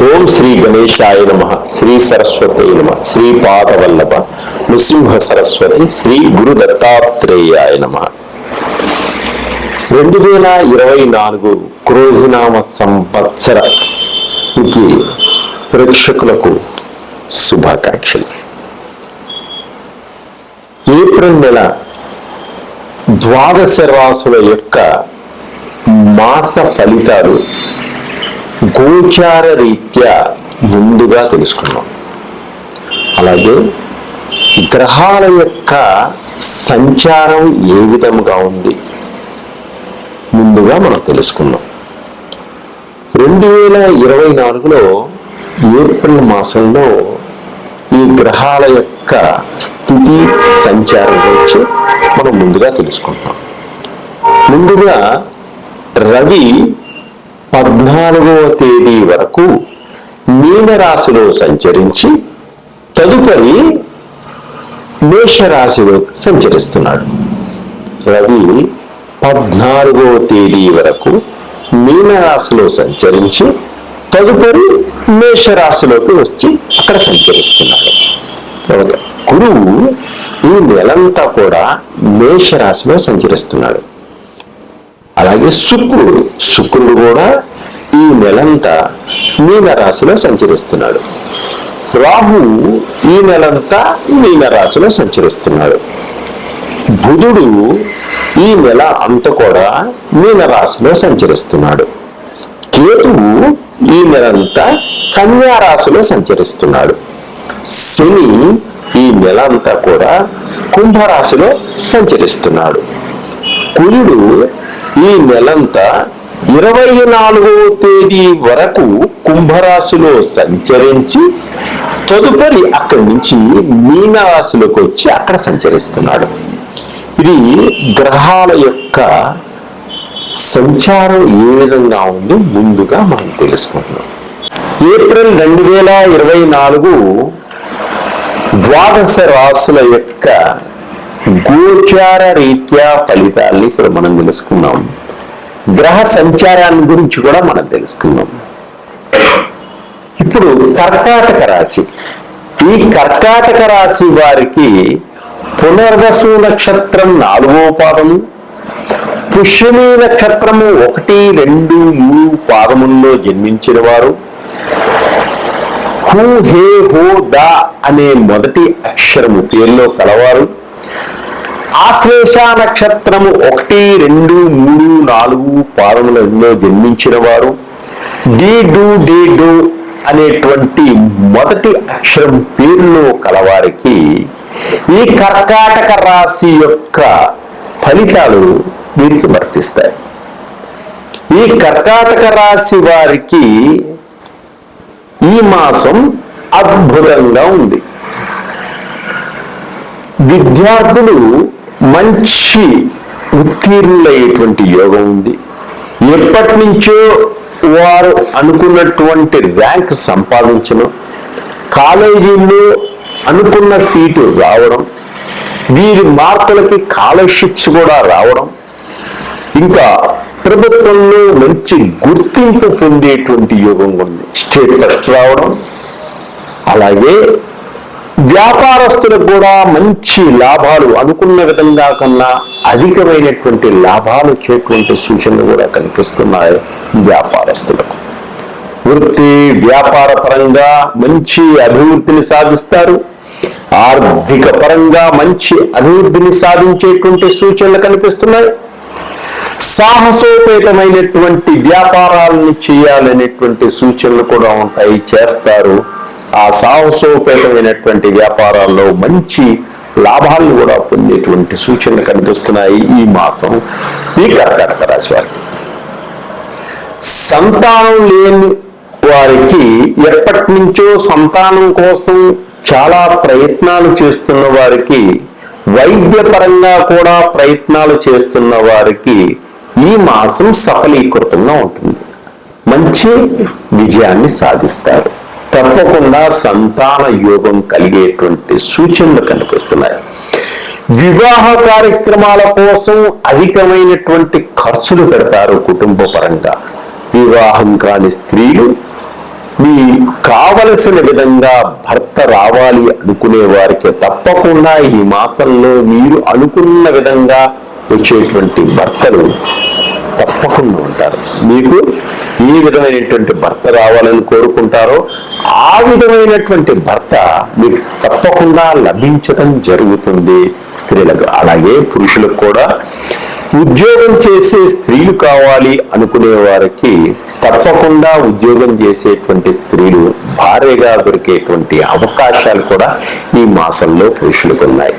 ఓం శ్రీ గణేశాయ నమ, శ్రీ సరస్వతి నమ, శ్రీపాదవల్లభ నృసింహ సరస్వతి, శ్రీ గురు దత్తాత్రేయాయ నమ. 2024 క్రోధినామ సంవత్సరానికి ప్రేక్షకులకు శుభాకాంక్షలు. ఏప్రిల్ నెల ద్వాదశ రాశుల యొక్క మాస ఫలితాలు గోచార రీత్యా ముందుగా తెలుసుకున్నాం. అలాగే గ్రహాల యొక్క సంచారం ఏ విధంగా ఉంది ముందుగా మనం తెలుసుకున్నాం. 2024లో ఏప్రిల్ మాసంలో ఈ గ్రహాల యొక్క స్థితి సంచారం గురించి మనం ముందుగా తెలుసుకుంటాం. ముందుగా రవి 14వ తేదీ వరకు మీనరాశిలో సంచరించి తదుపరి మేషరాశిలో సంచరిస్తున్నాడు. రవి 14వ తేదీ వరకు మీనరాశిలో సంచరించి తదుపరి మేషరాశిలోకి వచ్చి అక్కడ సంచరిస్తున్నాడు. గురువు ఈ నెలంతా కూడా మేషరాశిలో సంచరిస్తున్నాడు. అలాగే శుక్రుడు కూడా ఈ నెలంతా మీనరాశిలో సంచరిస్తున్నాడు. రాహు ఈ నెలంతా మీనరాశిలో సంచరిస్తున్నాడు. బుధుడు ఈ నెల అంతా కూడా మీనరాశిలో సంచరిస్తున్నాడు. కేతువు ఈ నెలంతా కన్యా రాశిలో సంచరిస్తున్నాడు. శని ఈ నెల అంతా కూడా కుంభరాశిలో సంచరిస్తున్నాడు. కుజుడు ఈ నెలంతా 24వ తేదీ వరకు కుంభరాశిలో సంచరించి తదుపరి అక్కడి నుంచి మీనరాశిలోకి వచ్చి అక్కడ సంచరిస్తున్నాడు. ఇది గ్రహాల యొక్క సంచారం ఏ విధంగా ఉంది ముందుగా మనం తెలుసుకుంటున్నాం. ఏప్రిల్ 2024 ద్వాదశ రాశుల యొక్క గోచార రీత్యా ఫలితాల్ని ఇప్పుడు మనం తెలుసుకున్నాం. గ్రహ సంచారాన్ని గురించి కూడా మనం తెలుసుకున్నాం. ఇప్పుడు కర్కాటక రాశి. ఈ కర్కాటక రాశి వారికి పునర్వసు నక్షత్రం 4వ పాదము, పుష్యమి నక్షత్రము 1, 2, 3 పాదముల్లో జన్మించిన వారు, హూ హే హో దా అనే మొదటి అక్షరము పేర్లో కలవారు, ఆశ్లేష నక్షత్రము 1, 2, 3, 4 పాదములలో జన్మించిన వారు, డి డు అనేటువంటి మొదటి అక్షరం పేరులో కలవారికి ఈ కర్కాటక రాశి యొక్క ఫలితాలు వీరికి వర్తిస్తాయి. ఈ కర్కాటక రాశి వారికి ఈ మాసం అద్భుతంగా ఉంది. విద్యార్థులు మంచి ఉత్తీర్ణులయ్యేటువంటి యోగం ఉంది. ఎప్పటి నుంచో వారు అనుకున్నటువంటి ర్యాంక్ సంపాదించడం, కాలేజీల్లో అనుకున్న సీటు రావడం, వీరి మార్కులకి స్కాలర్షిప్స్ కూడా రావడం, ఇంకా ప్రభుత్వంలో మంచి గుర్తింపు పొందేటువంటి యోగం ఉంది. స్టేట్ ఫస్ట్ రావడం, అలాగే వ్యాపారస్తులకు కూడా మంచి లాభాలు అనుకున్న విధంగా కన్నా అధికమైనటువంటి లాభాలు వచ్చేటువంటి సూచనలు కూడా కనిపిస్తున్నాయి. వ్యాపారస్తులకు వృత్తి వ్యాపార పరంగా మంచి అభివృద్ధిని సాధిస్తారు. ఆర్థిక పరంగా మంచి అభివృద్ధిని సాధించేటువంటి సూచనలు కనిపిస్తున్నాయి. సాహసోపేతమైనటువంటి వ్యాపారాలను చేయాలనేటువంటి సూచనలు కూడా ఉంటాయి, చేస్తారు. ఆ సాహసోపేతమైనటువంటి వ్యాపారాల్లో మంచి లాభాలను కూడా పొందేటువంటి సూచనలు కనిపిస్తున్నాయి ఈ మాసం ఈ కర్కాటక రాశి వారికి. సంతానం లేని వారికి ఎప్పటి నుంచో సంతానం కోసం చాలా ప్రయత్నాలు చేస్తున్న వారికి, వైద్యపరంగా కూడా ప్రయత్నాలు చేస్తున్న వారికి ఈ మాసం సఫలీకృతంగా ఉంటుంది. మంచి విజయాన్ని సాధిస్తారు. తప్పకుండా సంతాన యోగం కలిగేటువంటి సూచనలు కనిపిస్తున్నాయి. వివాహ కార్యక్రమాల కోసం అధికమైనటువంటి ఖర్చులు పెడతారు కుటుంబ పరంగా. వివాహం కాని స్త్రీలు మీకు కావలసిన విధంగా భర్త రావాలి అనుకునే వారికి తప్పకుండా ఈ మాసంలో మీరు అనుకున్న విధంగా వచ్చేటువంటి భర్తలు తప్పకుండా ఉంటారు. మీకు ఏ విధమైనటువంటి భర్త రావాలని కోరుకుంటారో ఆ విధమైనటువంటి భర్త మీకు తప్పకుండా లభించడం జరుగుతుంది స్త్రీలకు. అలాగే పురుషులకు కూడా ఉద్యోగం చేసే స్త్రీలు కావాలి అనుకునే వారికి తప్పకుండా ఉద్యోగం చేసేటువంటి స్త్రీలు భార్యగా దొరికేటువంటి అవకాశాలు కూడా ఈ మాసంలో పురుషులకు ఉన్నాయి.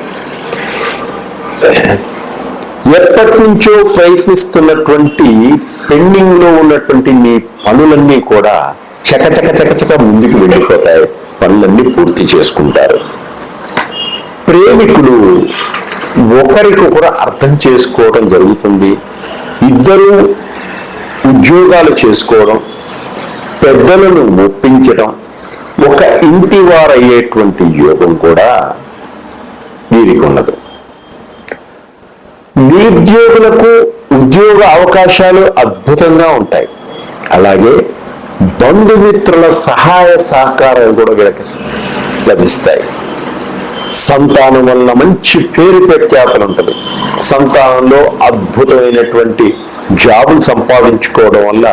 ఎప్పటి నుంచో ప్రయత్నిస్తున్నటువంటి పెండింగ్ లో ఉన్నటువంటి మీ పనులన్నీ కూడా చకచక ముందుకు వెళ్ళిపోతాయి. పనులన్నీ పూర్తి చేసుకుంటారు. ప్రేమికులు ఒకరికొకరు అర్థం చేసుకోవడం జరుగుతుంది. ఇద్దరు ఉద్యోగాలు చేసుకోవడం, పెద్దలను ఒప్పించడం, ఒక ఇంటి వారయ్యేటువంటి యోగం కూడా వీరికి ఉన్నది. నిరుద్యోగులకు ఉద్యోగ అవకాశాలు అద్భుతంగా ఉంటాయి. అలాగే బంధుమిత్రుల సహాయ సహకారాలు కూడా వీళ్ళకి లభిస్తాయి. సంతానం వల్ల మంచి పేరు ప్రఖ్యాతలు ఉంటుంది. సంతానంలో అద్భుతమైనటువంటి జాబులు సంపాదించుకోవడం వల్ల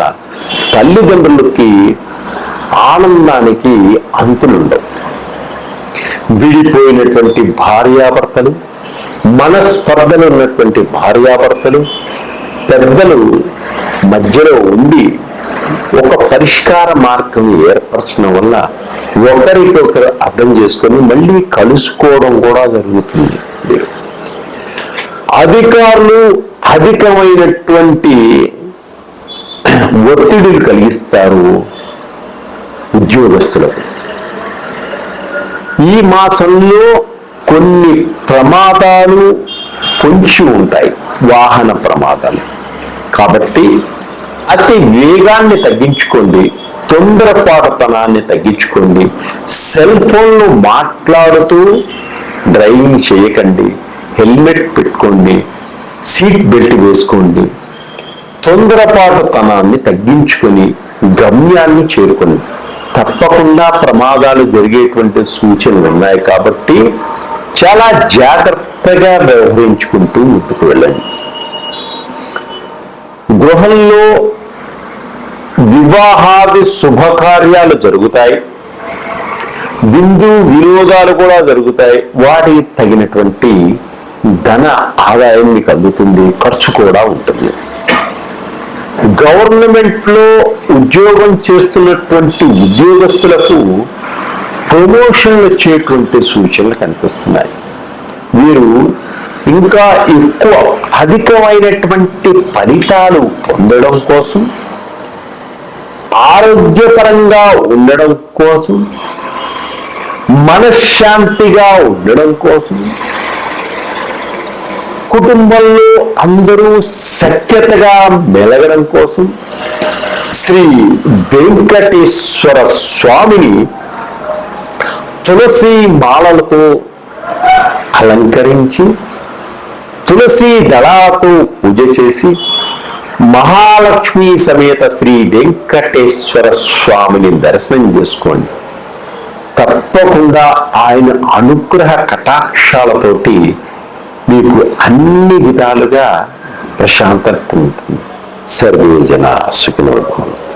తల్లిదండ్రులకి ఆనందానికి అంతులుండవు. విడిపోయినటువంటి భార్యాభర్తలు, మనస్పర్ధలు ఉన్నటువంటి భార్యాభర్తలు, పెద్దలు మధ్యలో ఉండి ఒక పరిష్కార మార్గం ఏర్పరచడం వల్ల ఒకరికొకరు అర్థం చేసుకొని మళ్ళీ కలుసుకోవడం కూడా జరుగుతుంది. అధికారులు అధికమైనటువంటి ఒత్తిడిలు కలిగిస్తారు ఉద్యోగస్తులకు. ఈ మాసంలో కొన్ని ప్రమాదాలు పొంచి ఉంటాయి, వాహన ప్రమాదాలు. కాబట్టి అతి వేగాన్ని తగ్గించుకోండి, తొందరపాటుతనాన్ని తగ్గించుకోండి. సెల్ ఫోన్లు మాట్లాడుతూ డ్రైవింగ్ చేయకండి. హెల్మెట్ పెట్టుకోండి, సీట్ బెల్ట్ వేసుకోండి. తొందరపాటుతనాన్ని తగ్గించుకొని గమ్యాన్ని చేరుకోండి. తప్పకుండా ప్రమాదాలు జరిగేటువంటి సూచనలు ఉన్నాయి కాబట్టి చాలా జాగ్రత్తగా వ్యవహరించుకుంటూ ముందుకు వెళ్ళండి. గృహంలో వివాహాది శుభకార్యాలు జరుగుతాయి. విందు వినోదాలు కూడా జరుగుతాయి. వాటికి తగినటువంటి ధన ఆదాయం మీకు అందుతుంది. ఖర్చు కూడా ఉంటుంది. గవర్నమెంట్ లో ఉద్యోగం చేస్తున్నటువంటి ఉద్యోగస్తులకు ప్రమోషన్లు వచ్చేటువంటి సూచనలు కనిపిస్తున్నాయి. వీరు ఇంకా ఎక్కువ అధికమైనటువంటి ఫలితాలు పొందడం కోసం, ఆరోగ్యపరంగా ఉండడం కోసం, మనశ్శాంతిగా ఉండడం కోసం, కుటుంబంలో అందరూ సఖ్యతగా మెలగడం కోసం శ్రీ వెంకటేశ్వర స్వామిని తులసి మాలలతో అలంకరించి, తులసి దళాలతో పూజ చేసి, మహాలక్ష్మి సమేత శ్రీ వెంకటేశ్వర స్వామిని దర్శనం చేసుకోండి. తప్పకుండా ఆయన అనుగ్రహ కటాక్షాలతోటి మీకు అన్ని విధాలుగా ప్రశాంతత ఉంటుంది. సర్వే జనా సుఖినో భవంతు.